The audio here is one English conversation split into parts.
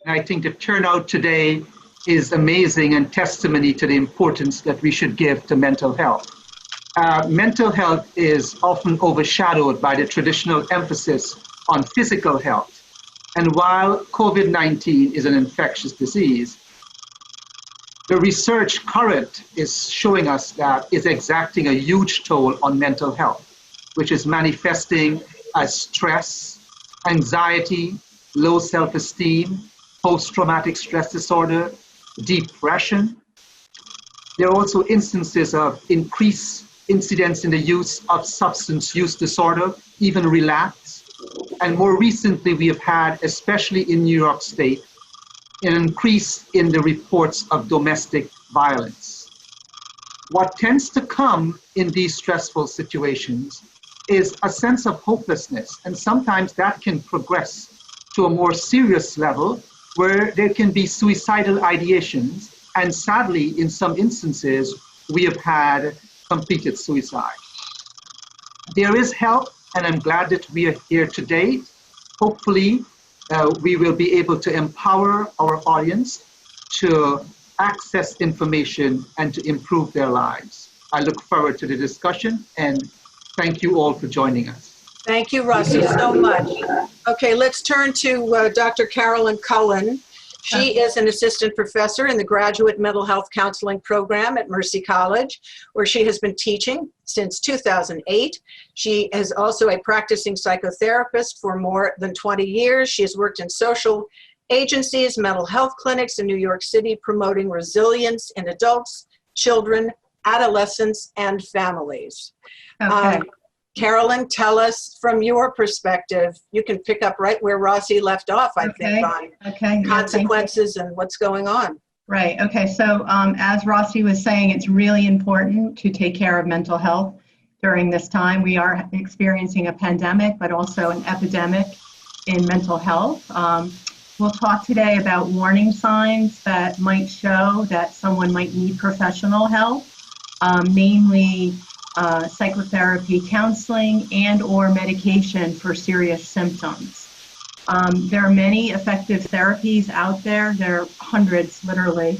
And I think the turnout today is amazing and testimony to the importance that we should give to mental health. Mental health is often overshadowed by the traditional emphasis on physical health. And while COVID-19 is an infectious disease, the research current is showing us that it's exacting a huge toll on mental health, which is manifesting as stress, anxiety, low self-esteem, post-traumatic stress disorder, depression. There are also instances of increased incidence in the use of substance use disorder, even relapse. And more recently, we have had, especially in New York State, an increase in the reports of domestic violence. What tends to come in these stressful situations is a sense of hopelessness, and sometimes that can progress to a more serious level where there can be suicidal ideations, and sadly, in some instances, we have had completed suicide. There is help, and I'm glad that we are here today. Hopefully, we will be able to empower our audience to access information and to improve their lives. I look forward to the discussion, and thank you all for joining us. Thank you, Rossi, so much. Okay, let's turn to Dr. Carolyn Cullen. She is an assistant professor in the Graduate Mental Health Counseling Program at Mercy College, where she has been teaching since 2008. She is also a practicing psychotherapist for more than 20 years. She has worked in social agencies, mental health clinics in New York City, promoting resilience in adults, children, adolescents, and families. Okay. Carolyn, tell us from your perspective, you can pick up right where Rossi left off, I think, on consequences and what's going on. Right. Okay. So as Rossi was saying, it's really important to take care of mental health during this time. We are experiencing a pandemic, but also an epidemic in mental health. We'll talk today about warning signs that might show that someone might need professional help, namely psychotherapy, counseling, and or medication for serious symptoms. There are many effective therapies out there. There are hundreds, literally,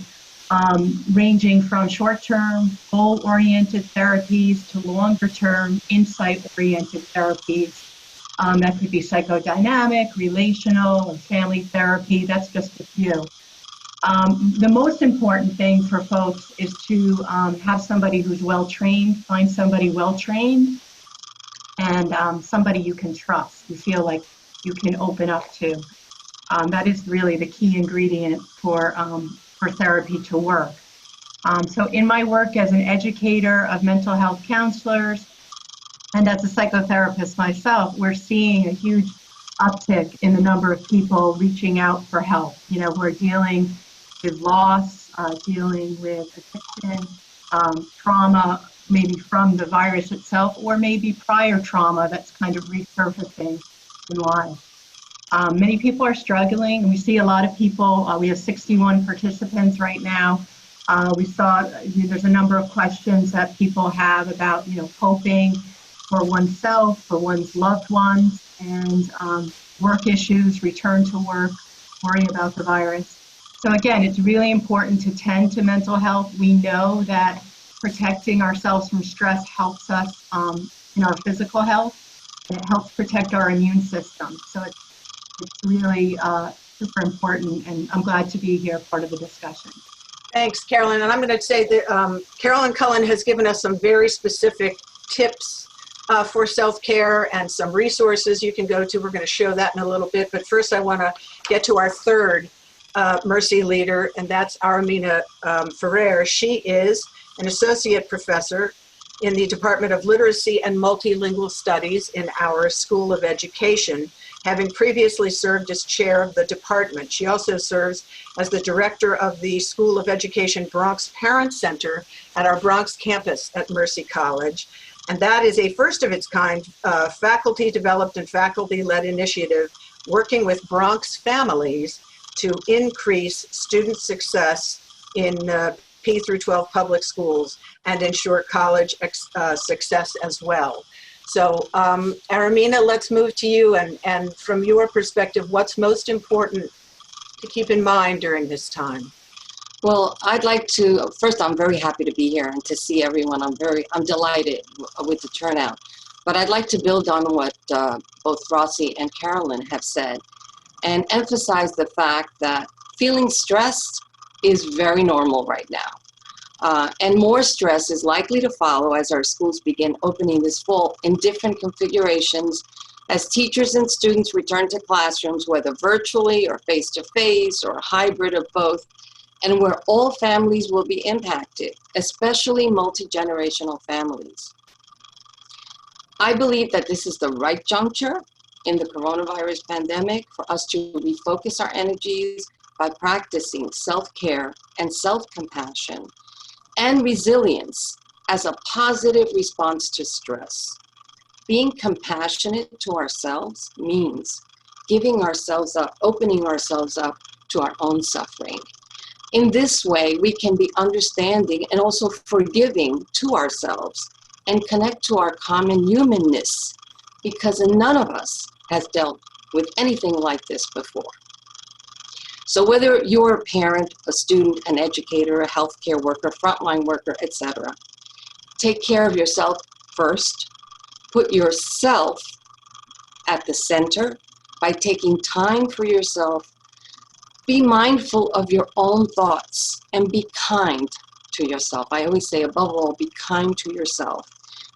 ranging from short-term, goal-oriented therapies to longer-term, insight-oriented therapies. That could be psychodynamic, relational, or family therapy. That's just a few. The most important thing for folks is to have somebody who's well-trained, find somebody well-trained, and somebody you can trust, you feel like you can open up to. That is really the key ingredient for therapy to work. So in my work as an educator of mental health counselors, and as a psychotherapist myself, we're seeing a huge uptick in the number of people reaching out for help. You know, we're dealing with loss, dealing with addiction, trauma, maybe from the virus itself, or maybe prior trauma that's kind of resurfacing in life. Many people are struggling, and we see a lot of people. We have 61 participants right now. We saw there's a number of questions that people have about, coping for oneself, for one's loved ones, and work issues, return to work, worrying about the virus. So again, it's really important to tend to mental health. We know that protecting ourselves from stress helps us in our physical health, and it helps protect our immune system. So it's really super important, and I'm glad to be here, part of the discussion. Thanks, Carolyn. And I'm going to say that Carolyn Cullen has given us some very specific tips for self-care and some resources you can go to. We're going to show that in a little bit. But first, I want to get to our third Mercy leader, and that's Anamaria Ferrer. She is an associate professor in the Department of Literacy and Multilingual Studies in our School of Education, having previously served as chair of the department. She also serves as the director of the School of Education Bronx Parent Center at our Bronx campus at Mercy College. And that is a first of its kind faculty-developed and faculty-led initiative working with Bronx families to increase student success in P through 12 public schools and ensure college success as well. So Anamaria, let's move to you, and from your perspective, what's most important to keep in mind during this time? Well, I'd like to, first, I'm very happy to be here and to see everyone. I'm delighted with the turnout. But I'd like to build on what both Rossi and Carolyn have said and emphasize the fact that feeling stressed is very normal right now. And more stress is likely to follow as our schools begin opening this fall in different configurations as teachers and students return to classrooms, whether virtually or face-to-face or a hybrid of both, and where all families will be impacted, especially multi-generational families. I believe that this is the right juncture in the coronavirus pandemic for us to refocus our energies by practicing self-care and self-compassion and resilience as a positive response to stress. Being compassionate to ourselves means giving ourselves up, opening ourselves up to our own suffering. In this way, we can be understanding and also forgiving to ourselves and connect to our common humanness, because none of us has dealt with anything like this before. So whether you're a parent, a student, an educator, a healthcare worker, frontline worker, etc., take care of yourself first. Put yourself at the center by taking time for yourself. Be mindful of your own thoughts and be kind to yourself. I always say, above all, be kind to yourself.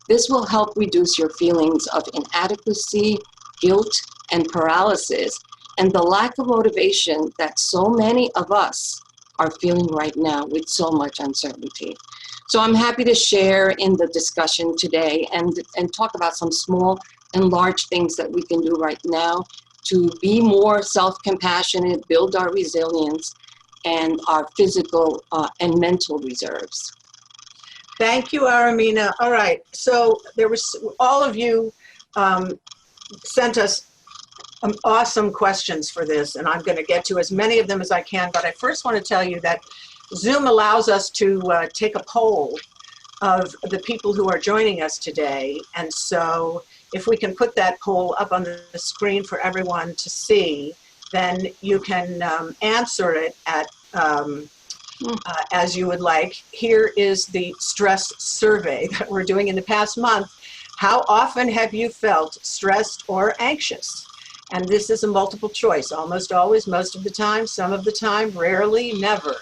This will help reduce your feelings of inadequacy, guilt, and paralysis, and the lack of motivation that so many of us are feeling right now with so much uncertainty. So I'm happy to share in the discussion today and talk about some small and large things that we can do right now to be more self-compassionate, build our resilience, and our physical and mental reserves. Thank you, Aramina. All right, so all of you sent us awesome questions for this, and I'm going to get to as many of them as I can, but I first want to tell you that Zoom allows us to take a poll of the people who are joining us today, and so if we can put that poll up on the screen for everyone to see, then you can answer it at as you would like. Here is the stress survey that we're doing in the past month. How often have you felt stressed or anxious? And this is a multiple choice, almost always, most of the time, some of the time, rarely, never.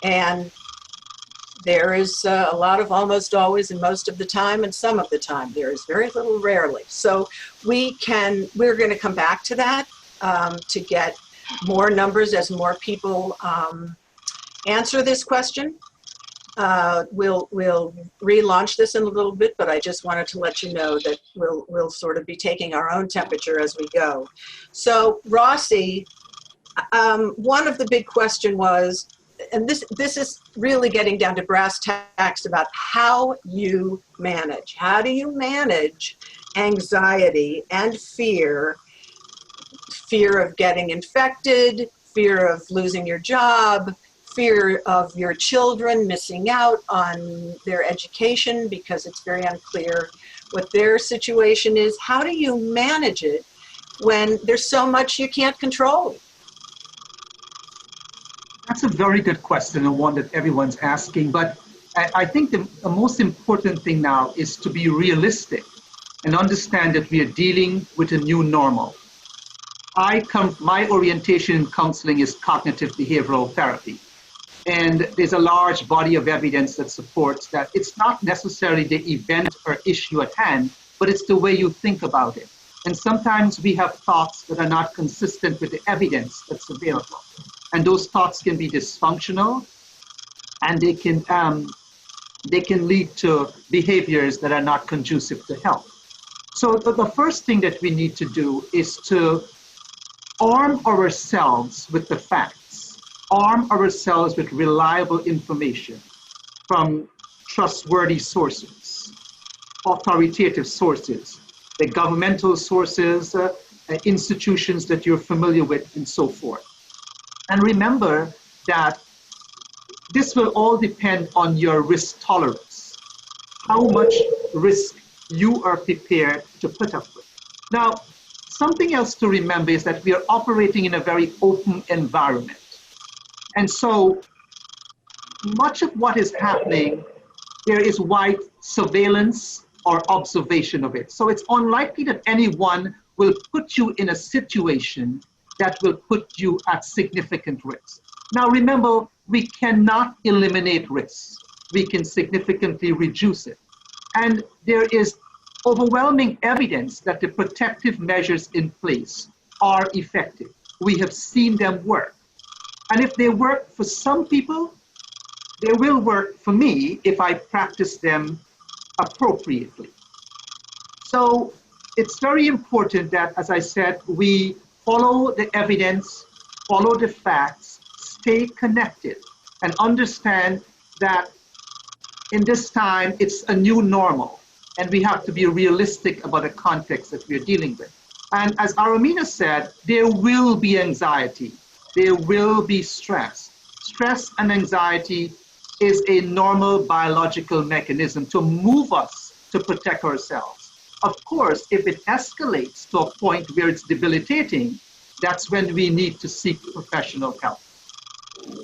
And there is a lot of almost always and most of the time and some of the time. There is very little rarely. So we're going to come back to that to get more numbers as more people answer this question. We'll relaunch this in a little bit, but I just wanted to let you know that we'll sort of be taking our own temperature as we go. So Rossi, one of the big question was, and this is really getting down to brass tacks about how you manage. How do you manage anxiety and fear of getting infected, fear of losing your job, fear of your children missing out on their education because it's very unclear what their situation is? How do you manage it when there's so much you can't control? That's a very good question and one that everyone's asking. But I think the most important thing now is to be realistic and understand that we are dealing with a new normal. My orientation in counseling is cognitive behavioral therapy. And there's a large body of evidence that supports that it's not necessarily the event or issue at hand, but it's the way you think about it. And sometimes we have thoughts that are not consistent with the evidence that's available. And those thoughts can be dysfunctional, and they can lead to behaviors that are not conducive to health. So the first thing that we need to do is to arm ourselves with the facts, arm ourselves with reliable information from trustworthy sources, authoritative sources, the governmental sources, institutions that you're familiar with, and so forth. And remember that this will all depend on your risk tolerance, how much risk you are prepared to put up with. Now, Something else to remember is that we are operating in a very open environment. And so much of what is happening, there is wide surveillance or observation of it. So it's unlikely that anyone will put you in a situation that will put you at significant risk. Now remember, we cannot eliminate risks. We can significantly reduce it. And there is overwhelming evidence that the protective measures in place are effective. We have seen them work. And if they work for some people, they will work for me if I practice them appropriately. So it's very important that, as I said, we follow the evidence, follow the facts, stay connected, and understand that in this time, it's a new normal, and we have to be realistic about the context that we're dealing with. And as Aramina said, there will be anxiety, there will be stress. Stress and anxiety is a normal biological mechanism to move us to protect ourselves. Of course, if it escalates to a point where it's debilitating, that's when we need to seek professional help.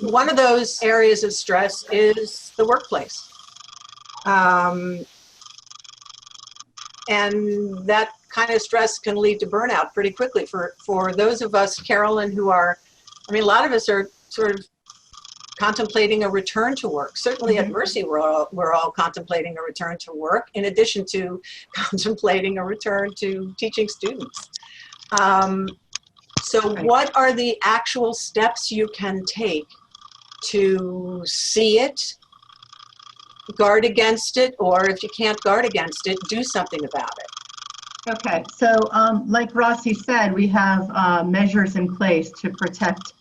One of those areas of stress is the workplace. And that kind of stress can lead to burnout pretty quickly for those of us, Carolyn, who are, I mean, a lot of us are sort of contemplating a return to work. Certainly at Mercy, we're all contemplating a return to work, in addition to contemplating a return to teaching students. So what are the actual steps you can take to see it, guard against it, or if you can't guard against it, do something about it? Okay, so like Rossi said, we have measures in place to protect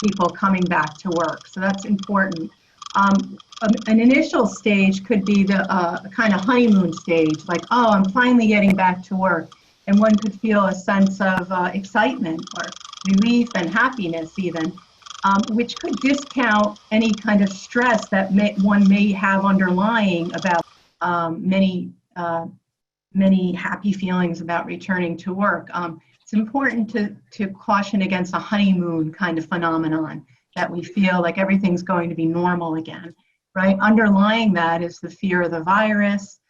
people coming back to work. So that's important. An initial stage could be the kind of honeymoon stage, like, oh, I'm finally getting back to work. And one could feel a sense of excitement or relief and happiness even, which could discount any kind of stress that one may have underlying about many happy feelings about returning to work. It's important to caution against a honeymoon kind of phenomenon, that we feel like everything's going to be normal again, right? Underlying that is the fear of the virus,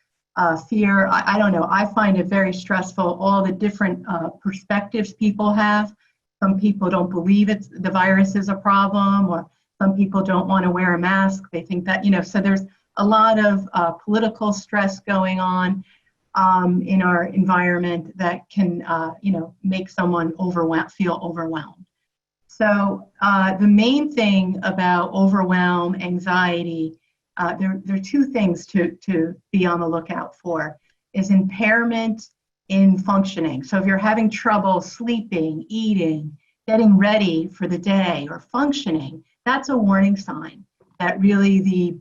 fear, I don't know, I find it very stressful, all the different perspectives people have. Some people don't believe the virus is a problem, or some people don't want to wear a mask. They think that, so there's a lot of political stress going on in our environment that can, make someone feel overwhelmed. So the main thing about overwhelm, anxiety, there are two things to be on the lookout for, is impairment in functioning. So if you're having trouble sleeping, eating, getting ready for the day, or functioning, that's a warning sign that really the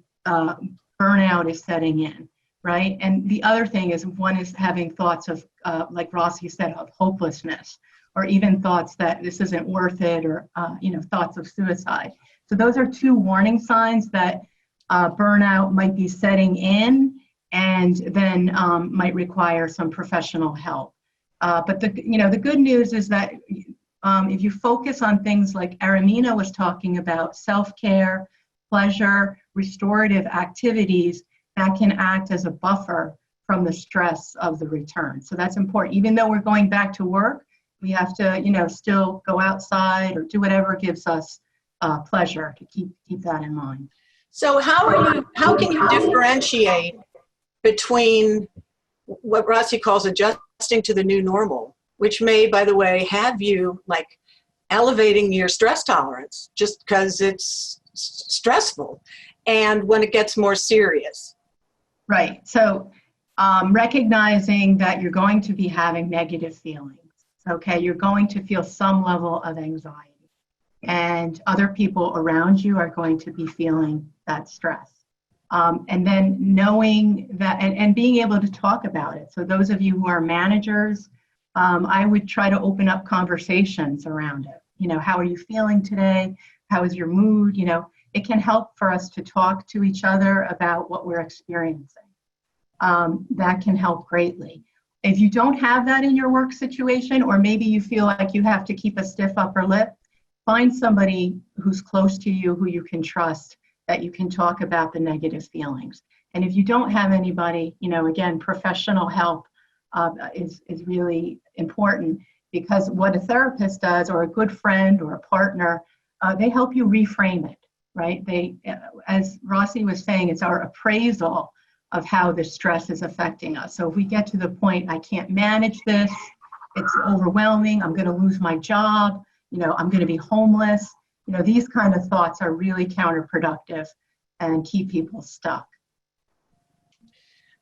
burnout is setting in, right? And the other thing is, one is having thoughts of, like Rossi said, of hopelessness, or even thoughts that this isn't worth it, or thoughts of suicide. So those are two warning signs that burnout might be setting in, and then might require some professional help. But the good news is that if you focus on things like Aramina was talking about, self-care, pleasure, restorative activities, that can act as a buffer from the stress of the return. So that's important. Even though we're going back to work, we have to, still go outside or do whatever gives us pleasure, to keep that in mind. So how can you differentiate between what Rossi calls adjusting to the new normal, which may, by the way, have you like elevating your stress tolerance just because it's stressful, and when it gets more serious? Right. So recognizing that you're going to be having negative feelings. Okay, you're going to feel some level of anxiety, and other people around you are going to be feeling that stress. And then knowing that, and being able to talk about it. So those of you who are managers, I would try to open up conversations around it. How are you feeling today? How is your mood? It can help for us to talk to each other about what we're experiencing. That can help greatly. If you don't have that in your work situation, or maybe you feel like you have to keep a stiff upper lip, find somebody who's close to you, who you can trust, that you can talk about the negative feelings. And if you don't have anybody, again, professional help is really important, because what a therapist does, or a good friend or a partner, they help you reframe it, right? They, as Rossi was saying, it's our appraisal of how the stress is affecting us. So if we get to the point, I can't manage this, it's overwhelming, I'm going to lose my job, I'm going to be homeless, these kind of thoughts are really counterproductive and keep people stuck.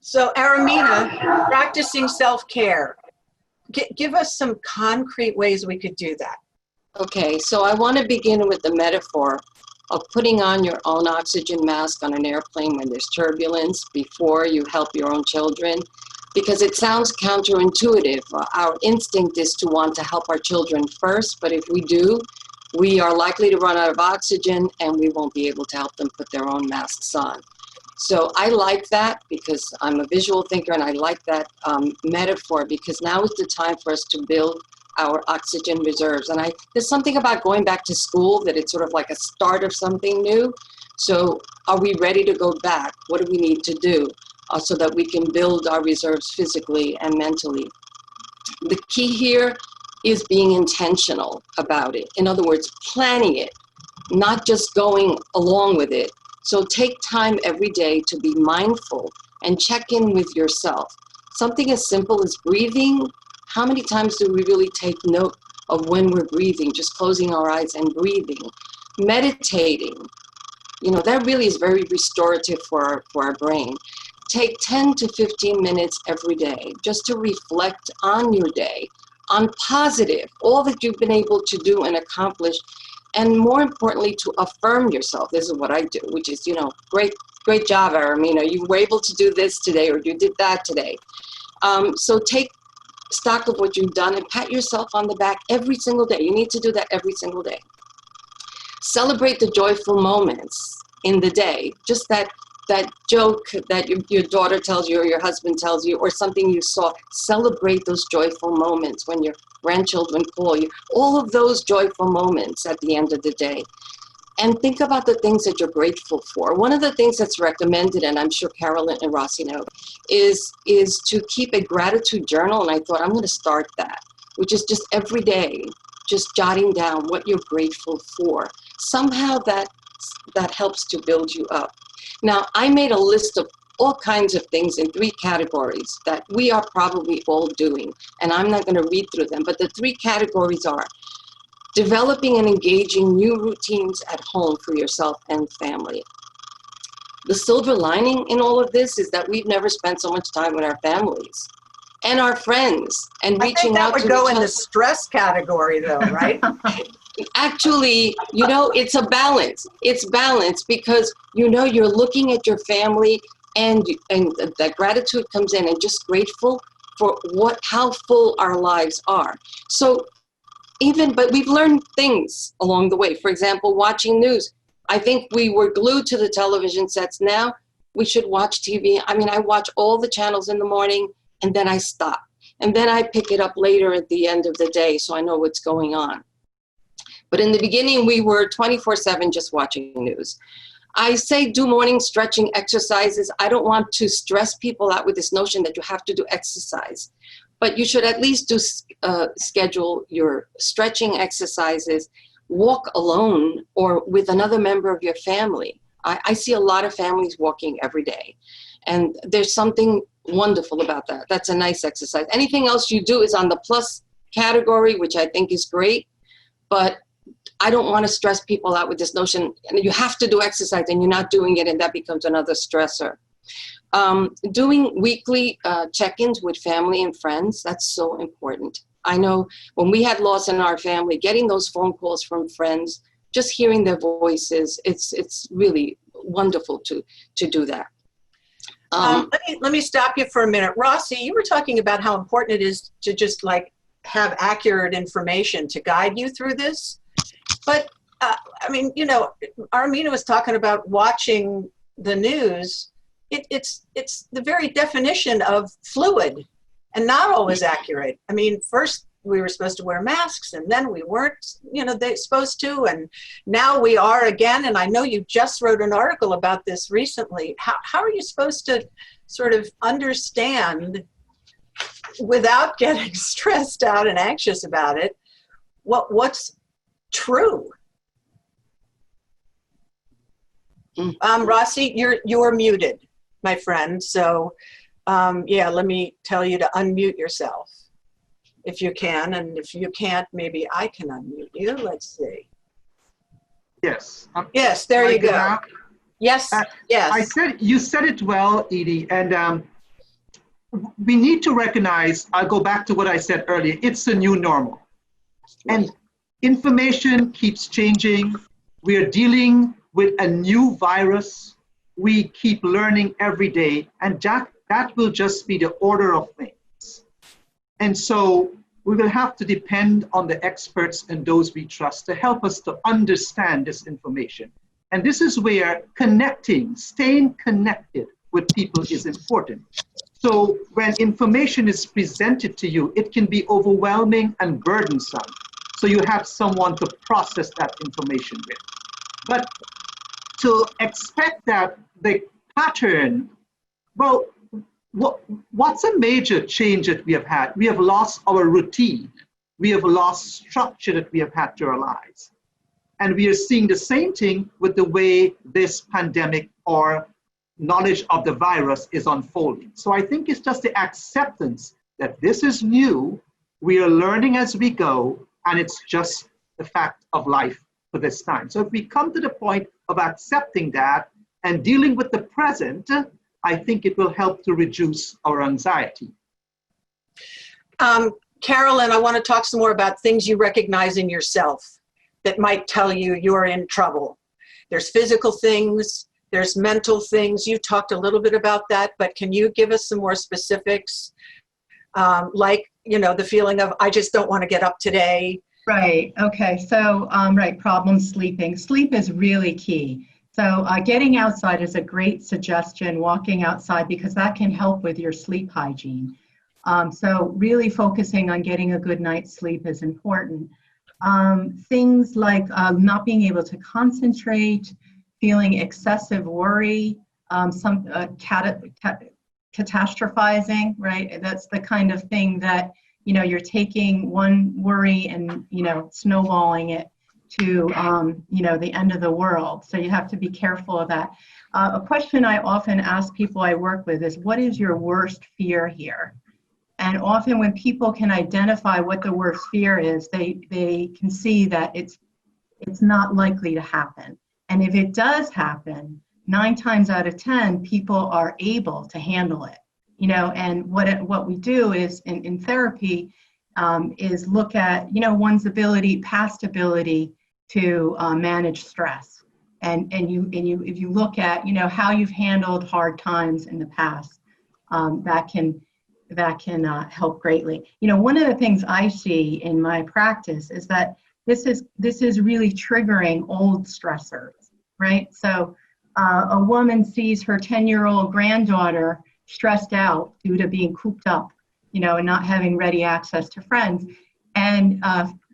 So Aramina, practicing self-care, give us some concrete ways we could do that. Okay, so I want to begin with the metaphor of putting on your own oxygen mask on an airplane when there's turbulence before you help your own children, because it sounds counterintuitive. Our instinct is to want to help our children first, but if we do, we are likely to run out of oxygen and we won't be able to help them put their own masks on. So I like that because I'm a visual thinker, and I like that metaphor, because now is the time for us to build our oxygen reserves. And there's something about going back to school that it's sort of like a start of something new. So are we ready to go back? What do we need to do so that we can build our reserves physically and mentally? The key here is being intentional about it. In other words, planning it, not just going along with it. So take time every day to be mindful and check in with yourself. Something as simple as breathing. How many times do we really take note of when we're breathing, just closing our eyes and breathing? Meditating, that really is very restorative for our brain. Take 10 to 15 minutes every day just to reflect on your day, on positive, all that you've been able to do and accomplish, and more importantly, to affirm yourself. This is what I do, which is, great job, Aramina. You were able to do this today, or you did that today. So take stock of what you've done and pat yourself on the back every single day. You need to do that every single day. Celebrate the joyful moments in the day. Just that joke that your daughter tells you, or your husband tells you, or something you saw. Celebrate those joyful moments when your grandchildren call you. All of those joyful moments at the end of the day. And think about the things that you're grateful for. One of the things that's recommended, and I'm sure Carolyn and Rossi know, is to keep a gratitude journal. And I thought, I'm going to start that, which is just every day, just jotting down what you're grateful for. Somehow that helps to build you up. Now, I made a list of all kinds of things in 3 categories that we are probably all doing. And I'm not going to read through them, but the 3 categories are developing and engaging new routines at home for yourself and family. The silver lining in all of this is that we've never spent so much time with our families and our friends and reaching out to each other. I think that would go in the stress category though, right? Actually, it's a balance. It's balance because, you're looking at your family and that gratitude comes in, and just grateful for how full our lives are. So but we've learned things along the way. For example, watching news. I think we were glued to the television sets. Now we should watch TV. I watch all the channels in the morning and then I stop. And then I pick it up later at the end of the day so I know what's going on. But in the beginning, we were 24/7 just watching news. I say do morning stretching exercises. I don't want to stress people out with this notion that you have to do exercise. But you should at least schedule your stretching exercises, walk alone or with another member of your family. I see a lot of families walking every day. And there's something wonderful about that. That's a nice exercise. Anything else you do is on the plus category, which I think is great. But I don't want to stress people out with this notion, you have to do exercise and you're not doing it, and that becomes another stressor. Doing weekly check-ins with family and friends, that's so important. I know when we had loss in our family, getting those phone calls from friends, just hearing their voices, it's really wonderful to do that. Let me stop you for a minute. Rossi, you were talking about how important it is to just have accurate information to guide you through this. But Aramina was talking about watching the news. It's the very definition of fluid. and not always accurate. I mean, first we were supposed to wear masks, and then we weren't, they supposed to, and now we are again. And I know you just wrote an article about this recently. How are you supposed to sort of understand, without getting stressed out and anxious about it, what's true? Rossi, you're muted, my friend. So yeah, let me tell you to unmute yourself if you can, and if you can't, maybe I can unmute you. Let's see. Yes. Yes, there you go. Now? Yes, yes. You said it well, Edie, and we need to recognize, I'll go back to what I said earlier, it's a new normal. And information keeps changing. We are dealing with a new virus. We keep learning every day, and that will just be the order of things. And so we will have to depend on the experts and those we trust to help us to understand this information. And this is where staying connected with people is important. So when information is presented to you, it can be overwhelming and burdensome. So you have someone to process that information with. But to expect that the pattern, well, what's a major change that we have had? We have lost our routine. We have lost structure that we have had to our lives. And we are seeing the same thing with the way this pandemic or knowledge of the virus is unfolding. So I think it's just the acceptance that this is new, we are learning as we go, and it's just the fact of life for this time. So if we come to the point of accepting that and dealing with the present, I think it will help to reduce our anxiety. Carolyn, I want to talk some more about things you recognize in yourself that might tell you you're in trouble. There's physical things, there's mental things. You talked a little bit about that, but can you give us some more specifics? Like, the feeling of, I just don't want to get up today. Right, okay, so, problem sleeping. Sleep is really key. So getting outside is a great suggestion, walking outside, because that can help with your sleep hygiene. So really focusing on getting a good night's sleep is important. Things like not being able to concentrate, feeling excessive worry, catastrophizing, right? That's the kind of thing that, you're taking one worry and, snowballing it to, the end of the world. So you have to be careful of that. A question I often ask people I work with is, what is your worst fear here? And often when people can identify what the worst fear is, they can see that it's not likely to happen. And if it does happen, 9 times out of 10, people are able to handle it. And what we do is in therapy is look at, one's past ability to manage stress. And if you look at, how you've handled hard times in the past, that can help greatly. One of the things I see in my practice is that this is really triggering old stressors, right? So a woman sees her 10-year-old granddaughter stressed out due to being cooped up, and not having ready access to friends, and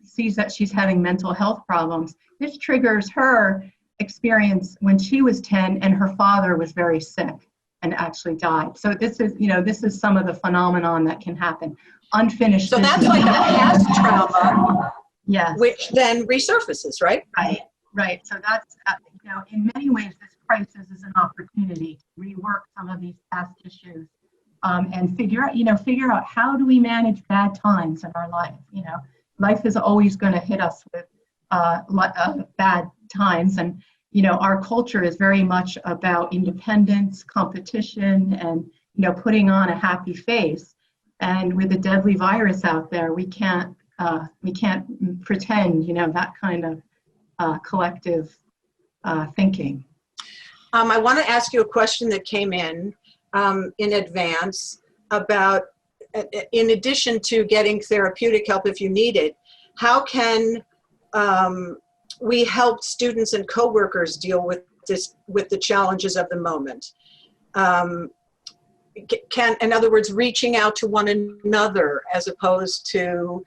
sees that she's having mental health problems. This triggers her experience when she was 10 and her father was very sick and actually died. So this is some of the phenomenon that can happen. Unfinished business. So that's like a past trauma, yes, which then resurfaces, right? Right. So that's, in many ways, this crisis is an opportunity to rework some of these past issues and figure out how do we manage bad times in our life. Life is always going to hit us with bad times, and our culture is very much about independence, competition, and putting on a happy face. And with a deadly virus out there, we can't pretend that kind of collective thinking. I want to ask you a question that came in advance about, in addition to getting therapeutic help if you need it, how can we help students and coworkers deal with the challenges of the moment? can, in other words, reaching out to one another as opposed to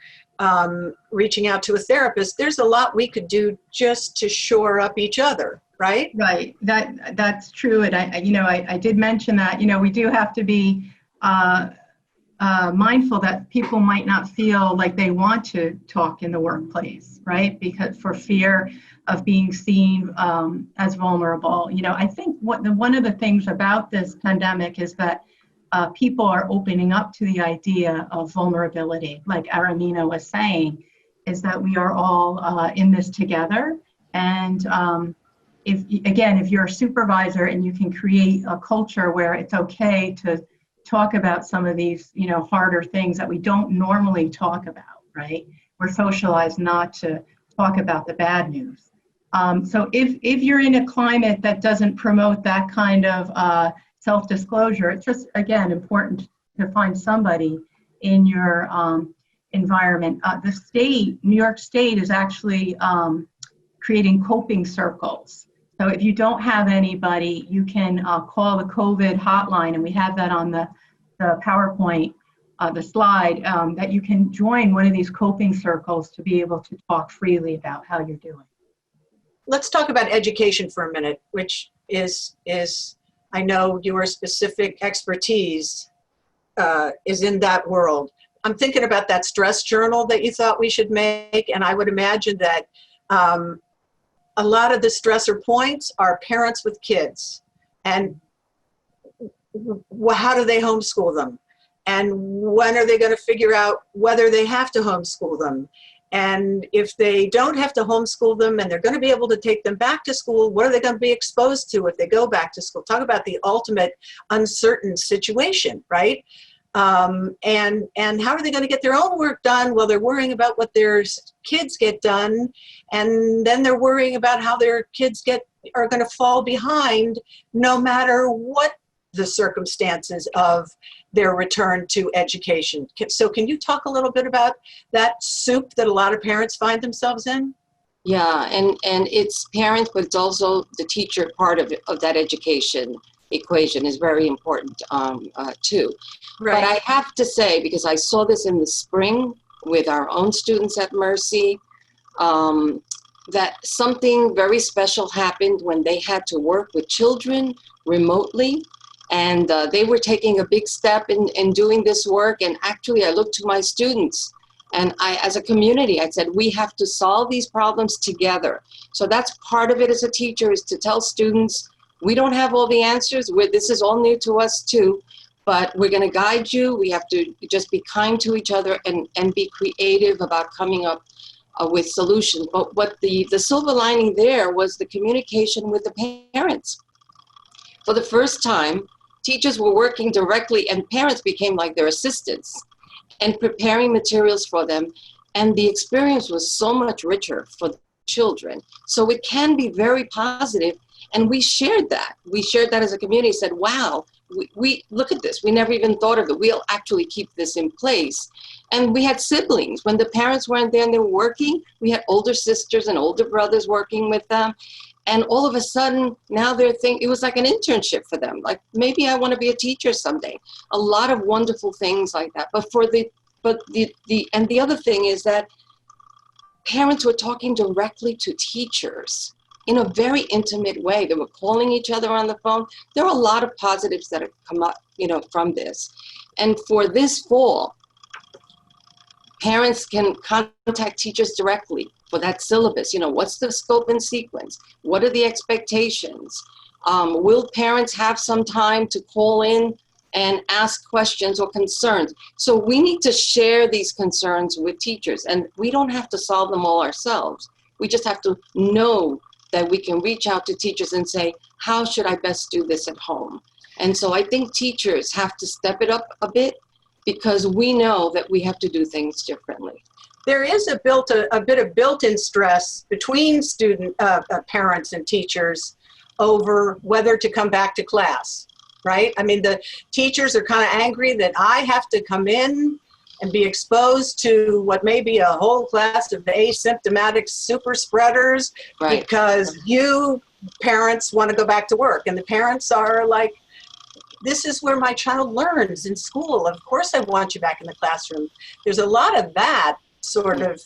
reaching out to a therapist. There's a lot we could do just to shore up each other, right? Right. That's true. And I did mention that, we do have to be mindful that people might not feel like they want to talk in the workplace, right? Because for fear of being seen as vulnerable. I think one of the things about this pandemic is that people are opening up to the idea of vulnerability. Like Aramina was saying, is that we are all in this together. And if you're a supervisor and you can create a culture where it's okay to talk about some of these, harder things that we don't normally talk about, right? We're socialized not to talk about the bad news. So if you're in a climate that doesn't promote that kind of self-disclosure, it's just, again, important to find somebody in your environment. New York State is actually creating coping circles. So if you don't have anybody, you can call the COVID hotline, and we have that on the PowerPoint, the slide, that you can join one of these coping circles to be able to talk freely about how you're doing. Let's talk about education for a minute, which is I know your specific expertise is in that world. I'm thinking about that stress journal that you thought we should make, and I would imagine that a lot of the stressor points are parents with kids, and how do they homeschool them? And when are they going to figure out whether they have to homeschool them? And if they don't have to homeschool them and they're going to be able to take them back to school, what are they going to be exposed to if they go back to school? Talk about the ultimate uncertain situation, right? And how are they going to get their own work done while they're worrying about what their kids get done? And then they're worrying about how their kids are going to fall behind no matter what the circumstances of their return to education. So can you talk a little bit about that soup that a lot of parents find themselves in? Yeah, and it's parents, but it's also the teacher part of that education equation is very important too. Right. But I have to say, because I saw this in the spring with our own students at Mercy, that something very special happened when they had to work with children remotely. And they were taking a big step in doing this work. And actually, I looked to my students, and as a community, I said, we have to solve these problems together. So that's part of it as a teacher, is to tell students, we don't have all the answers. This is all new to us too, but we're going to guide you. We have to just be kind to each other and be creative about coming up with solutions. But what the silver lining there was the communication with the parents. For the first time, teachers were working directly, and parents became like their assistants and preparing materials for them. And the experience was so much richer for the children. So it can be very positive. And we shared that. We shared that as a community, said, wow, we look at this. We never even thought of it. We'll actually keep this in place. And we had siblings. When the parents weren't there and they were working, we had older sisters and older brothers working with them. And all of a sudden, now they're thinking, it was like an internship for them. Like, maybe I want to be a teacher someday. A lot of wonderful things like that. But the other thing is that parents were talking directly to teachers in a very intimate way. They were calling each other on the phone. There are a lot of positives that have come up, from this. And for this fall, parents can contact teachers directly for that syllabus. What's the scope and sequence? What are the expectations? Will parents have some time to call in and ask questions or concerns? So we need to share these concerns with teachers, and we don't have to solve them all ourselves. We just have to know that we can reach out to teachers and say, how should I best do this at home? And so I think teachers have to step it up a bit, because we know that we have to do things differently. There is a bit of built-in stress between parents and teachers over whether to come back to class, right? I mean, the teachers are kind of angry that I have to come in and be exposed to what may be a whole class of asymptomatic super spreaders, right, because you parents want to go back to work. And the parents are like, this is where my child learns in school. Of course I want you back in the classroom. There's a lot of that sort of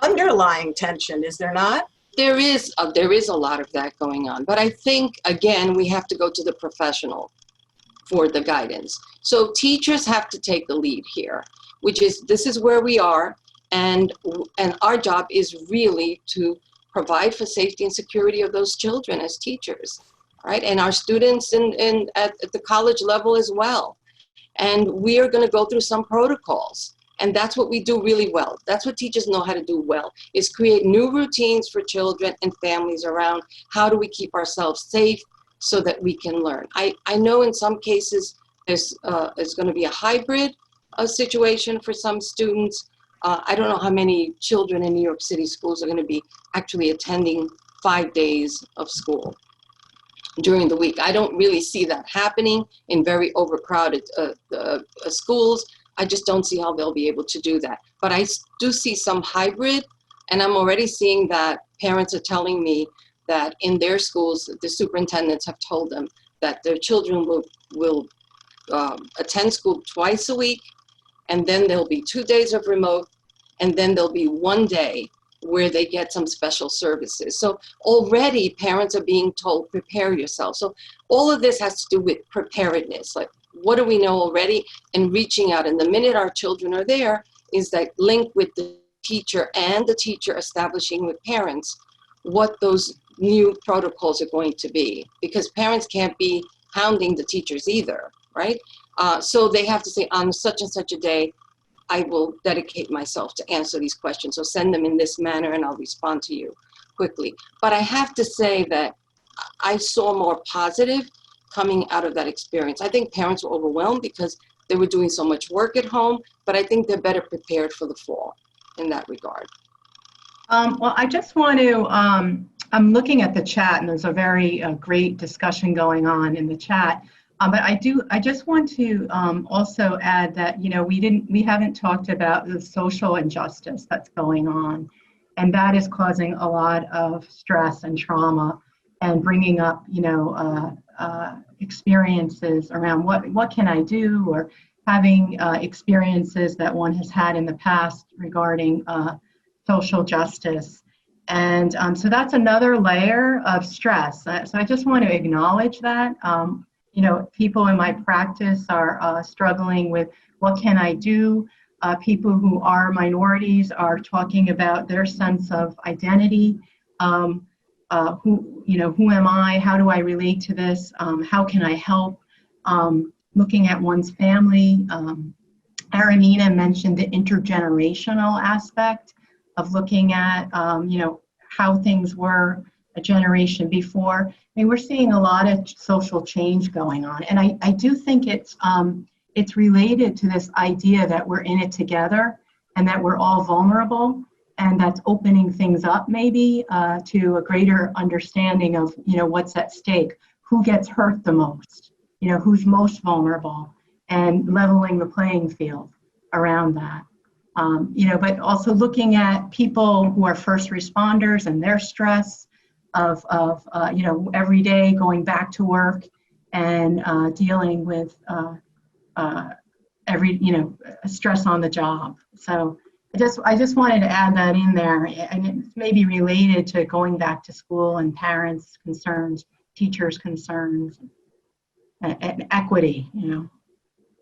underlying tension, is there not? There is a lot of that going on, but I think, again, we have to go to the professional for the guidance. So teachers have to take the lead here, which is, this is where we are, and our job is really to provide for safety and security of those children as teachers, right? And our students at the college level as well. And we are going to go through some protocols. And that's what we do really well. That's what teachers know how to do well, is create new routines for children and families around how do we keep ourselves safe so that we can learn. I know in some cases there's going to be a hybrid situation for some students. I don't know how many children in New York City schools are going to be actually attending 5 days of school during the week. I don't really see that happening in very overcrowded schools. I just don't see how they'll be able to do that. But I do see some hybrid, and I'm already seeing that parents are telling me that in their schools, the superintendents have told them that their children will attend school twice a week, and then there'll be 2 days of remote, and then there'll be 1 day where they get some special services. So already parents are being told, prepare yourself. So all of this has to do with preparedness, like what do we know already, and reaching out. And the minute our children are there is that link with the teacher, and the teacher establishing with parents what those new protocols are going to be, because parents can't be hounding the teachers either, right? So they have to say, on such and such a day, I will dedicate myself to answer these questions. So send them in this manner and I'll respond to you quickly. But I have to say that I saw more positive coming out of that experience. I think parents were overwhelmed because they were doing so much work at home, but I think they're better prepared for the fall in that regard. Well, I just want to, I'm looking at the chat, and there's a very great discussion going on in the chat. But I just want to also add that, you know, we haven't talked about the social injustice that's going on, and that is causing a lot of stress and trauma, and bringing up, you know, experiences around what can I do, or having experiences that one has had in the past regarding social justice. And so that's another layer of stress. So I just want to acknowledge that. You know, people in my practice are struggling with what can I do. People who are minorities are talking about their sense of identity. Who am I? How do I relate to this? How can I help? Looking at one's family. Aranina mentioned the intergenerational aspect of looking at, you know, how things were a generation before. I mean, we're seeing a lot of social change going on, and I do think it's related to this idea that we're in it together, and that we're all vulnerable, and that's opening things up maybe to a greater understanding of, you know, what's at stake, who gets hurt the most, you know, who's most vulnerable, and leveling the playing field around that. You know, but also looking at people who are first responders and their stress of you know, every day going back to work and dealing with stress on the job. So I just wanted to add that in there, and it's maybe related to going back to school and parents' concerns, teachers' concerns, and equity, you know.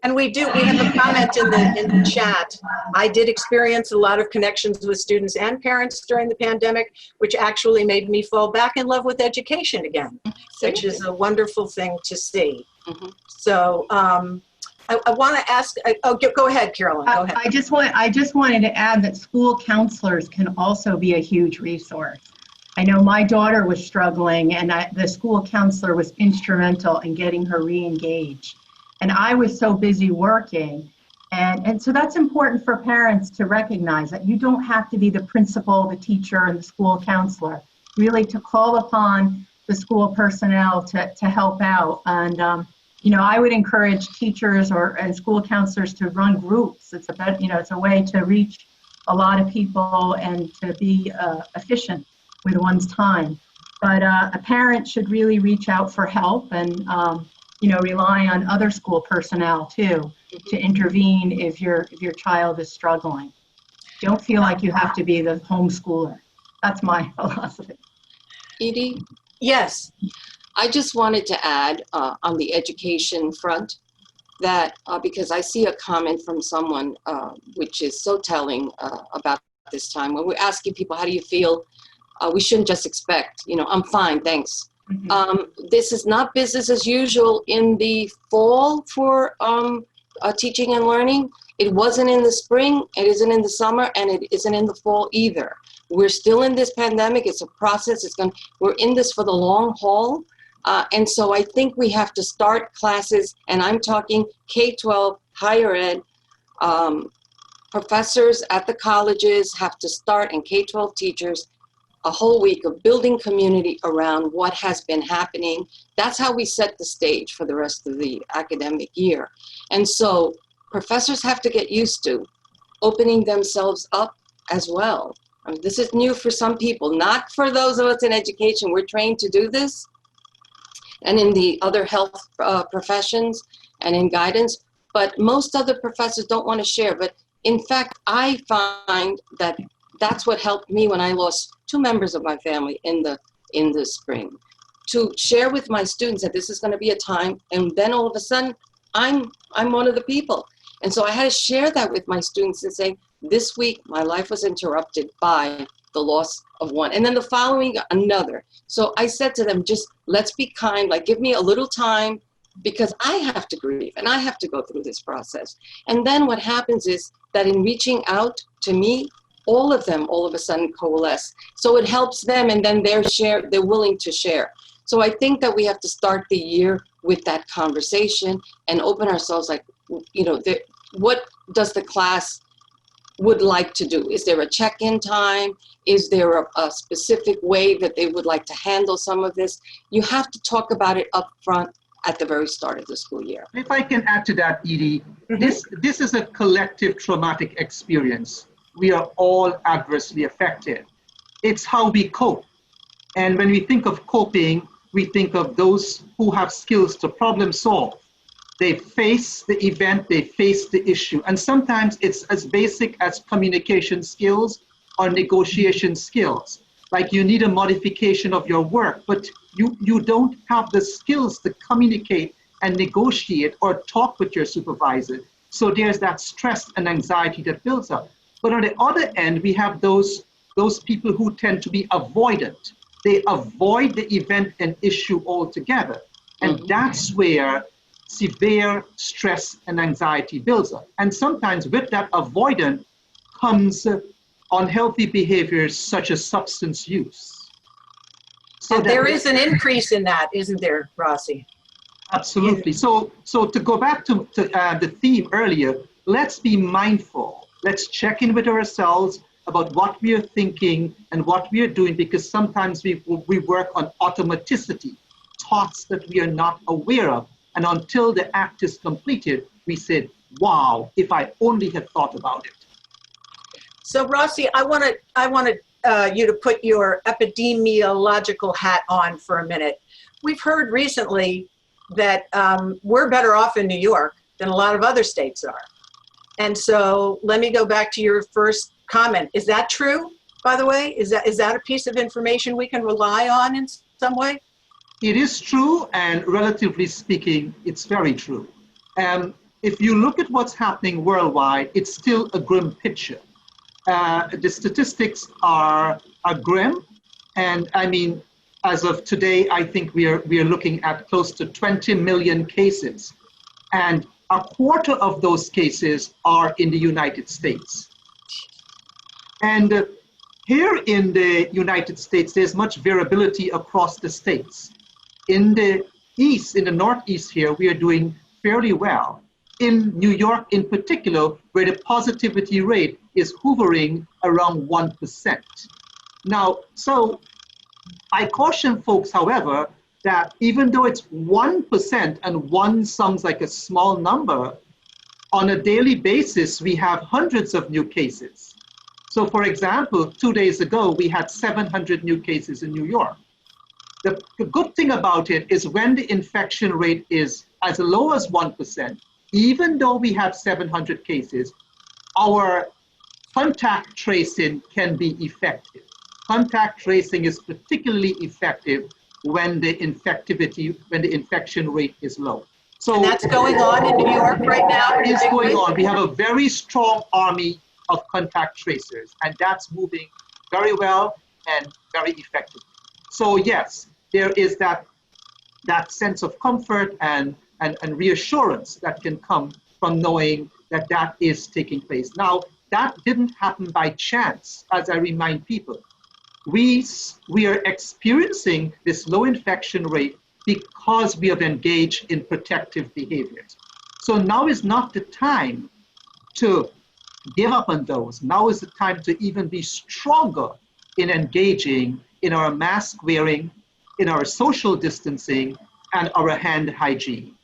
And we have a comment in the chat. I did experience a lot of connections with students and parents during the pandemic, which actually made me fall back in love with education again, which is a wonderful thing to see. Mm-hmm. So I want to ask, go ahead, Carolyn, go ahead. I just wanted to add that school counselors can also be a huge resource. I know my daughter was struggling, and the school counselor was instrumental in getting her re-engaged. And I was so busy working. And so that's important for parents to recognize, that you don't have to be the principal, the teacher, and the school counselor, really to call upon the school personnel to help out. And, you know, I would encourage teachers and school counselors to run groups. It's a way to reach a lot of people and to be efficient with one's time. But a parent should really reach out for help, and rely on other school personnel too to intervene if your child is struggling. Don't feel like you have to be the homeschooler. That's my philosophy. Edie, Yes. I just wanted to add on the education front that because I see a comment from someone which is so telling about this time when we're asking people, how do you feel? We shouldn't just expect, I'm fine, thanks. This is not business as usual in the fall for teaching and learning. It wasn't in the spring, it isn't in the summer, and it isn't in the fall either. We're still in this pandemic. It's a process. We're in this for the long haul. And so I think we have to start classes, and I'm talking K-12, higher ed. Professors at the colleges have to start, and K-12 teachers, a whole week of building community around what has been happening. That's how we set the stage for the rest of the academic year. And so professors have to get used to opening themselves up as well. I mean, this is new for some people, not for those of us in education. We're trained to do this, and in the other health professions and in guidance, but most other professors don't want to share. But in fact, I find that that's what helped me when I lost 2 members of my family in the spring, to share with my students that this is going to be a time, and then all of a sudden I'm one of the people. And so I had to share that with my students and say, this week my life was interrupted by the loss of one, and then the following another. So I said to them, just let's be kind, like give me a little time, because I have to grieve and I have to go through this process. And then what happens is that in reaching out to me, all of them all of a sudden coalesce. So it helps them, and then they're willing to share. So I think that we have to start the year with that conversation and open ourselves, like, what does the class would like to do? Is there a check-in time? Is there a specific way that they would like to handle some of this? You have to talk about it up front at the very start of the school year. If I can add to that, Edie, this is a collective traumatic experience. We are all adversely affected. It's how we cope. And when we think of coping, we think of those who have skills to problem solve. They face the event, they face the issue. And sometimes it's as basic as communication skills or negotiation skills. Like you need a modification of your work, but you don't have the skills to communicate and negotiate or talk with your supervisor. So there's that stress and anxiety that builds up. But on the other end, we have those people who tend to be avoidant. They avoid the event and issue altogether. And that's where severe stress and anxiety builds up. And sometimes with that avoidance comes unhealthy behaviors such as substance use. So there is an increase in that, isn't there, Rossi? Absolutely. So to go back to the theme earlier, let's be mindful. Let's check in with ourselves about what we are thinking and what we are doing, because sometimes we work on automaticity, thoughts that we are not aware of. And until the act is completed, we said, wow, if I only had thought about it. So Rossi, I wanted you to put your epidemiological hat on for a minute. We've heard recently that we're better off in New York than a lot of other states are. And so let me go back to your first comment. Is that true, by the way? Is that a piece of information we can rely on in some way? It is true, and relatively speaking, it's very true. If you look at what's happening worldwide, it's still a grim picture. The statistics are grim, and I mean, as of today, I think we are looking at close to 20 million cases, and a quarter of those cases are in the United States. And here in the United States, there's much variability across the states. In the east, in the northeast here, we are doing fairly well. In New York in particular, where the positivity rate is hovering around 1%. Now, so I caution folks, however, that even though it's 1% and 1 sounds like a small number, on a daily basis, we have hundreds of new cases. So for example, 2 days ago, we had 700 new cases in New York. The good thing about it is when the infection rate is as low as 1%, even though we have 700 cases, our contact tracing can be effective. Contact tracing is particularly effective when the infection rate is low. So And that's going on in New York right now? It is going on. We have a very strong army of contact tracers, and that's moving very well and very effectively. So yes, there is that sense of comfort and reassurance that can come from knowing that that is taking place. Now, that didn't happen by chance, as I remind people. We are experiencing this low infection rate because we have engaged in protective behaviors. So now is not the time to give up on those. Now is the time to even be stronger in engaging in our mask wearing, in our social distancing, and our hand hygiene.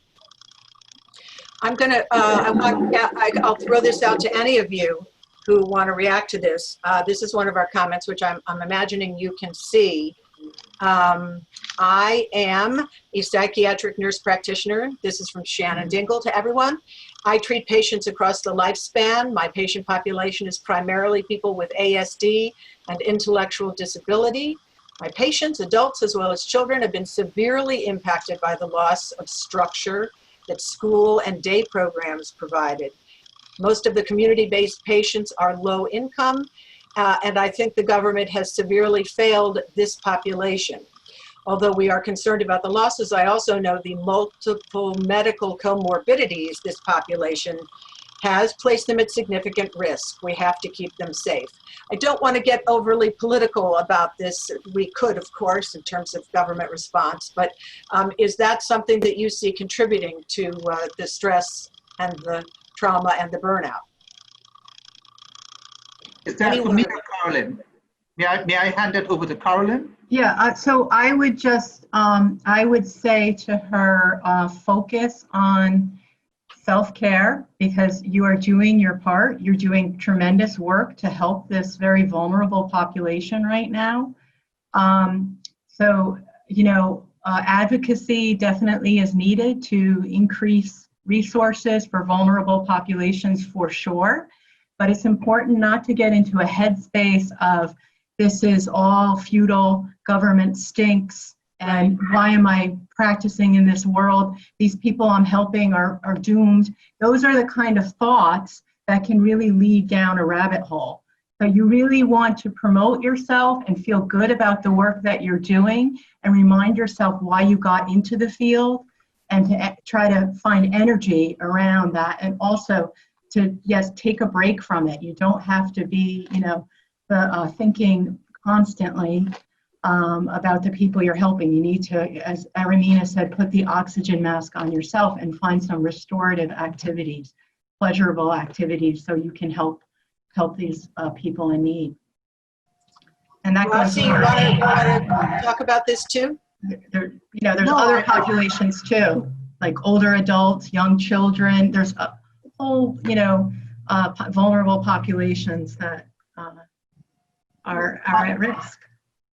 I'm gonna, I'll throw this out to any of you who want to react to this. This is one of our comments, which I'm imagining you can see. I am a psychiatric nurse practitioner. This is from Shannon Dingle to everyone. I treat patients across the lifespan. My patient population is primarily people with ASD and intellectual disability. My patients, adults as well as children, have been severely impacted by the loss of structure that school and day programs provided. Most of the community-based patients are low income, and I think the government has severely failed this population. Although we are concerned about the losses, I also know the multiple medical comorbidities this population has placed them at significant risk. We have to keep them safe. I don't want to get overly political about this. We could, of course, in terms of government response, but is that something that you see contributing to the stress and the trauma and the burnout? Is that for me or Carolyn? May I hand it over to Carolyn? Yeah, so I would just, I would say to her, focus on self-care, because you are doing your part. You're doing tremendous work to help this very vulnerable population right now. So, you know, advocacy definitely is needed to increase resources for vulnerable populations for sure. But it's important not to get into a headspace of this is all futile, government stinks, and why am I practicing in this world? These people I'm helping are doomed. Those are the kind of thoughts that can really lead down a rabbit hole. So you really want to promote yourself and feel good about the work that you're doing and remind yourself why you got into the field and to try to find energy around that, and also to, yes, take a break from it. You don't have to be, you know, thinking constantly about the people you're helping. You need to, as Aramina said, put the oxygen mask on yourself and find some restorative activities, pleasurable activities, so you can help these people in need. And that Rossi, you want to talk about this too? There, you know, there's other populations too, like older adults, young children. There's a whole, you know, vulnerable populations that are at risk.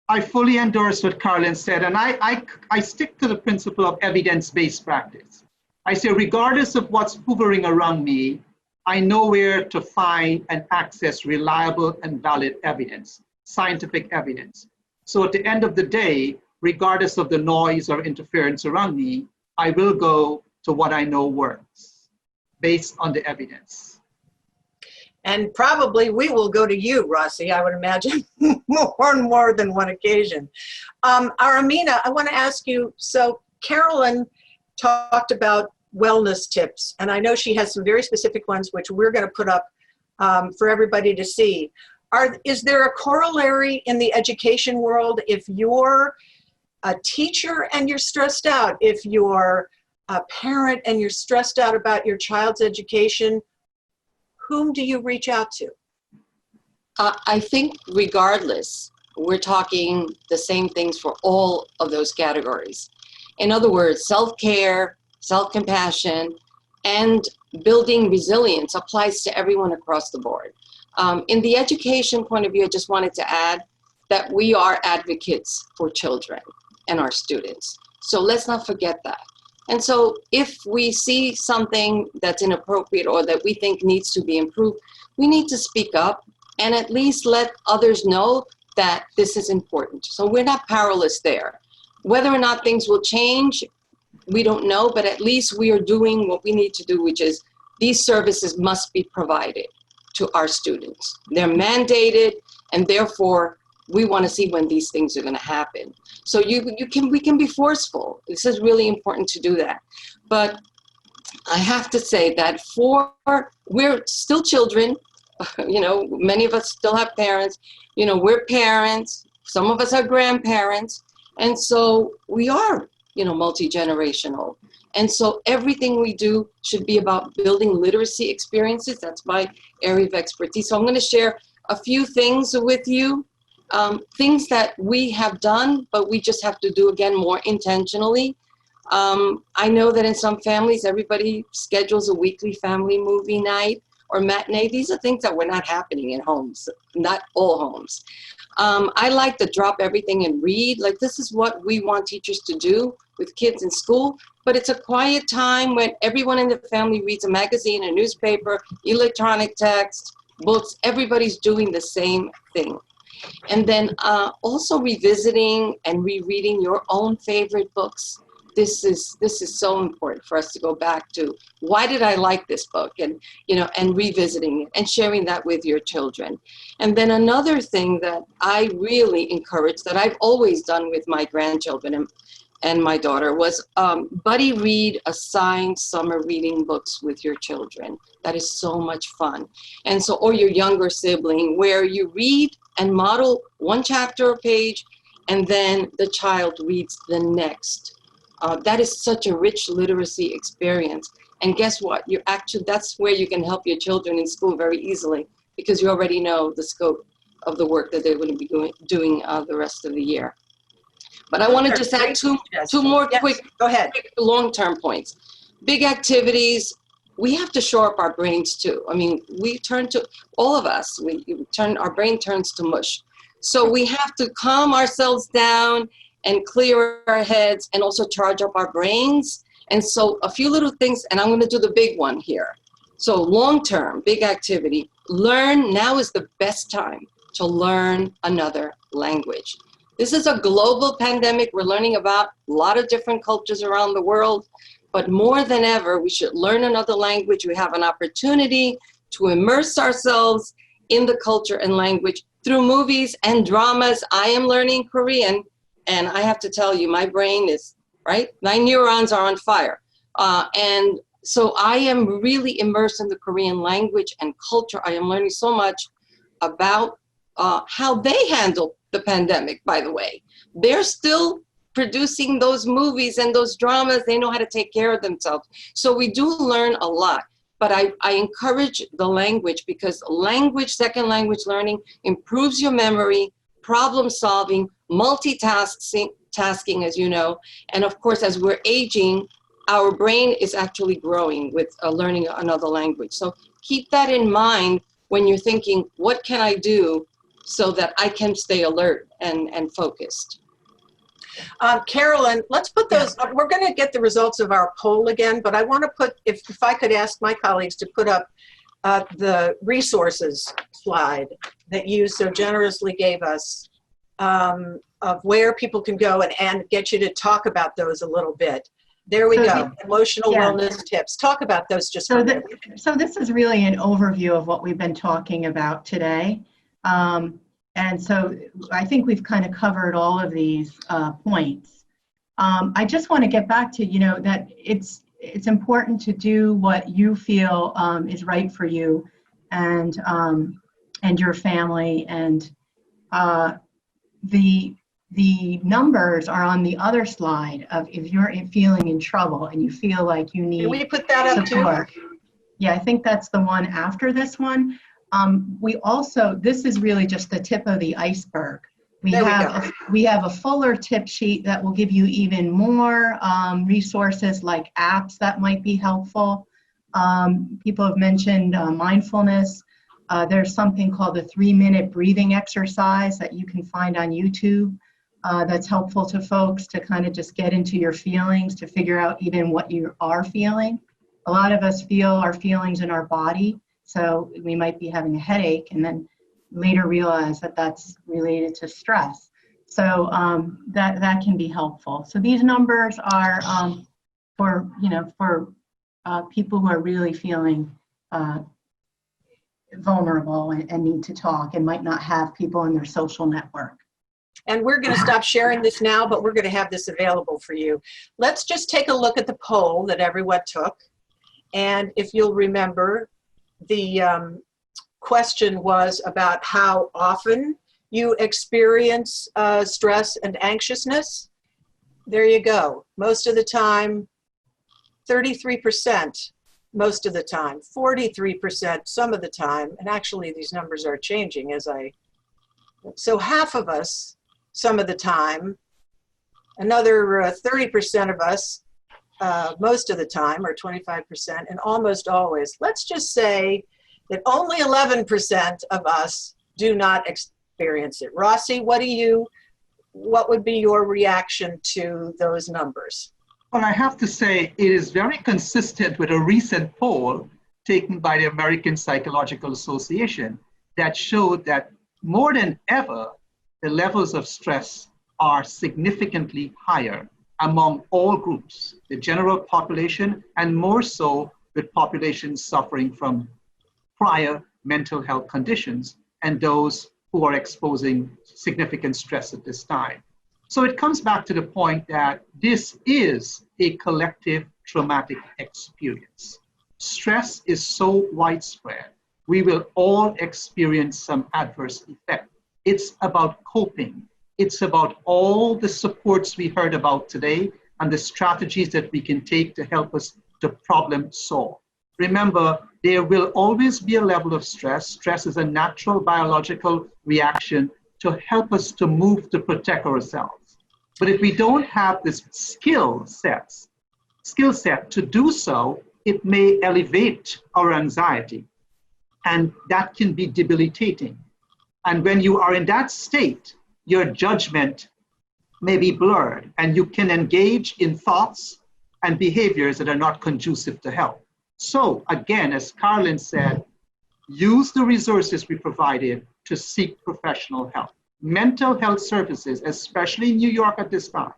I fully endorse what Carolyn said, and I stick to the principle of evidence-based practice. I say, regardless of what's hovering around me, I know where to find and access reliable and valid evidence, scientific evidence. So at the end of the day, regardless of the noise or interference around me, I will go to what I know works based on the evidence. And probably we will go to you, Rossi, I would imagine, more than one occasion. Aramina, I want to ask you, so Carolyn talked about wellness tips, and I know she has some very specific ones which we're going to put up for everybody to see. Is there a corollary in the education world if you're a teacher and you're stressed out, if you're a parent and you're stressed out about your child's education, whom do you reach out to? I think regardless, we're talking the same things for all of those categories. In other words, self-care, self-compassion, and building resilience applies to everyone across the board. In the education point of view, I just wanted to add that we are advocates for children and our students. So let's not forget that. And so if we see something that's inappropriate or that we think needs to be improved, we need to speak up and at least let others know that this is important. So we're not powerless there. Whether or not things will change, we don't know, but at least we are doing what we need to do, which is these services must be provided to our students. They're mandated, and therefore we want to see when these things are going to happen. So we can be forceful. This is really important to do that. But I have to say that we're still children, you know, many of us still have parents, you know, we're parents, some of us are grandparents, and so we are, you know, multi-generational. And so everything we do should be about building literacy experiences. That's my area of expertise. So I'm going to share a few things with you, things that we have done, but we just have to do, again, more intentionally. I know that in some families, everybody schedules a weekly family movie night or matinee. These are things that were not happening in homes, not all homes. I like to drop everything and read. Like, this is what we want teachers to do with kids in school, but it's a quiet time when everyone in the family reads a magazine, a newspaper, electronic text, books. Everybody's doing the same thing. And then also revisiting and rereading your own favorite books. This is so important for us to go back to. Why did I like this book? And, you know, and revisiting it and sharing that with your children. And then another thing that I really encourage, that I've always done with my grandchildren and my daughter, was buddy read assigned summer reading books with your children. That is so much fun. And so, or your younger sibling, where you read and model one chapter or page, and then the child reads the next. That is such a rich literacy experience. And guess what? That's where you can help your children in school very easily, because you already know the scope of the work that they're going to be doing the rest of the year. But I want to just add two more quick long-term points. Big activities. We have to shore up our brains too. I mean, all of us, our brain turns to mush. So we have to calm ourselves down and clear our heads and also charge up our brains. And so a few little things, and I'm going to do the big one here. So long-term, big activity. Now is the best time to learn another language. This is a global pandemic. We're learning about a lot of different cultures around the world, but more than ever, we should learn another language. We have an opportunity to immerse ourselves in the culture and language through movies and dramas. I am learning Korean, and I have to tell you, my brain is, right? My neurons are on fire. And so I am really immersed in the Korean language and culture. I am learning so much about how they handle the pandemic, by the way. They're still producing those movies and those dramas. They know how to take care of themselves. So we do learn a lot. But I encourage the language, because second language learning improves your memory, problem solving, multitasking, as you know. And of course, as we're aging, our brain is actually growing with learning another language. So keep that in mind when you're thinking, what can I do so that I can stay alert and focused? Carolyn, let's put those up. We're going to get the results of our poll again, but I want to put, if I could ask my colleagues to put up the resources slide that you so generously gave us, of where people can go and get you to talk about those a little bit. There we go. Emotional wellness tips. Talk about those just for a minute. So this is really an overview of what we've been talking about today. And so I think we've kind of covered all of these points. I just want to get back to, that it's important to do what you feel is right for you and your family. And the numbers are on the other slide of if you're feeling in trouble and you feel like you need support. Can we put that up too? Yeah, I think that's the one after this one. This is really just the tip of the iceberg. We have a fuller tip sheet that will give you even more resources like apps that might be helpful. People have mentioned mindfulness. There's something called the 3-minute breathing exercise that you can find on YouTube. that's helpful to folks to kind of just get into your feelings, to figure out even what you are feeling. A lot of us feel our feelings in our body, so we might be having a headache and then later realize that that's related to stress. So that can be helpful. So these numbers are for people who are really feeling vulnerable and need to talk and might not have people in their social network. And we're going to stop sharing this now, but we're going to have this available for you. Let's just take a look at the poll that everyone took. And if you'll remember, the question was about how often you experience stress and anxiousness. There you go. Most of the time, 33%, most of the time, 43% some of the time, and actually these numbers are changing so half of us some of the time, another 30% of us most of the time, or 25%, and almost always. Let's just say that only 11% of us do not experience it. Rossi, what would be your reaction to those numbers? Well, I have to say it is very consistent with a recent poll taken by the American Psychological Association that showed that more than ever, the levels of stress are significantly higher among all groups, the general population, and more so with populations suffering from prior mental health conditions and those who are exposing significant stress at this time. So it comes back to the point that this is a collective traumatic experience. Stress is so widespread, we will all experience some adverse effect. It's about coping. It's about all the supports we heard about today and the strategies that we can take to help us to problem solve. Remember, there will always be a level of stress. Stress is a natural biological reaction to help us to move to protect ourselves. But if we don't have this skill set to do so, it may elevate our anxiety, and that can be debilitating. And when you are in that state, your judgment may be blurred, and you can engage in thoughts and behaviors that are not conducive to health. So again, as Carolyn said, use the resources we provided to seek professional help. Mental health services, especially in New York at this time,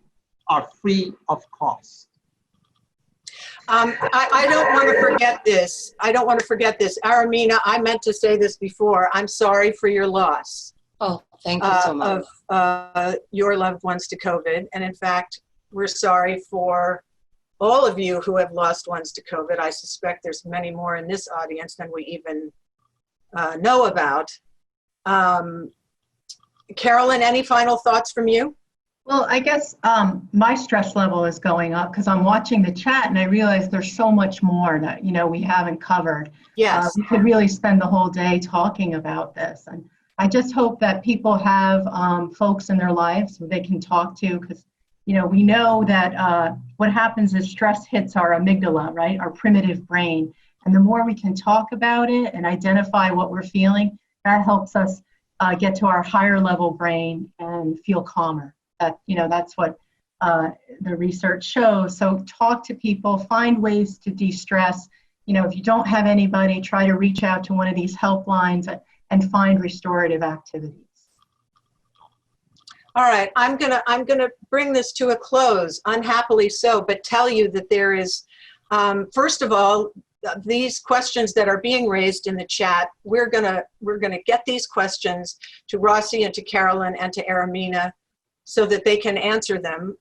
are free of cost. I don't want to forget this. Aramina, I meant to say this before. I'm sorry for your loss. Oh, thank you so much. Of your loved ones to COVID. And in fact, we're sorry for all of you who have lost ones to COVID. I suspect there's many more in this audience than we even know about. Carolyn, any final thoughts from you? Well, I guess my stress level is going up because I'm watching the chat and I realize there's so much more that we haven't covered. Yes. We could really spend the whole day talking about this, and I just hope that people have folks in their lives who they can talk to, because we know that what happens is stress hits our amygdala, right, our primitive brain, and the more we can talk about it and identify what we're feeling, that helps us get to our higher level brain and feel calmer. That's what the research shows. So talk to people, find ways to de-stress. If you don't have anybody, try to reach out to one of these helplines and find restorative activities. All right, I'm gonna bring this to a close, unhappily so, but tell you that there is, first of all, these questions that are being raised in the chat, we're gonna get these questions to Rossi and to Carolyn and to Aramina, so that they can answer them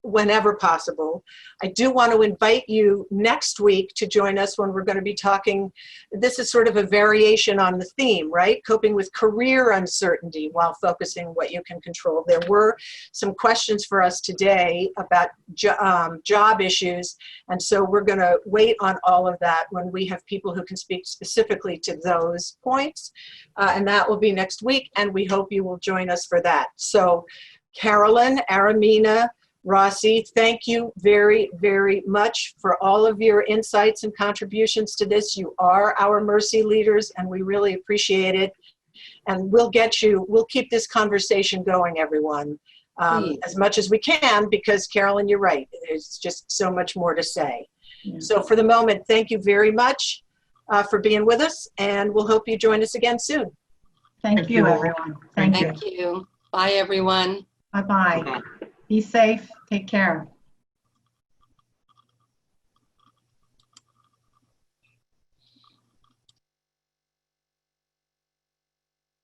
whenever possible. I do want to invite you next week to join us when we're going to be talking. This is sort of a variation on the theme, right? Coping with career uncertainty while focusing what you can control. There were some questions for us today about job issues, and so we're going to wait on all of that when we have people who can speak specifically to those points, and that will be next week, and we hope you will join us for that. So Carolyn, Aramina, Rossi, thank you very, very much for all of your insights and contributions to this. You are our Mercy leaders, and we really appreciate it. And we'll keep this conversation going, everyone. as much as we can, because Carolyn, you're right. There's just so much more to say. Yeah. So for the moment, thank you very much for being with us, and we'll hope you join us again soon. Thank you, everyone. Thank you. Bye, everyone. Bye-bye. Be safe. Take care.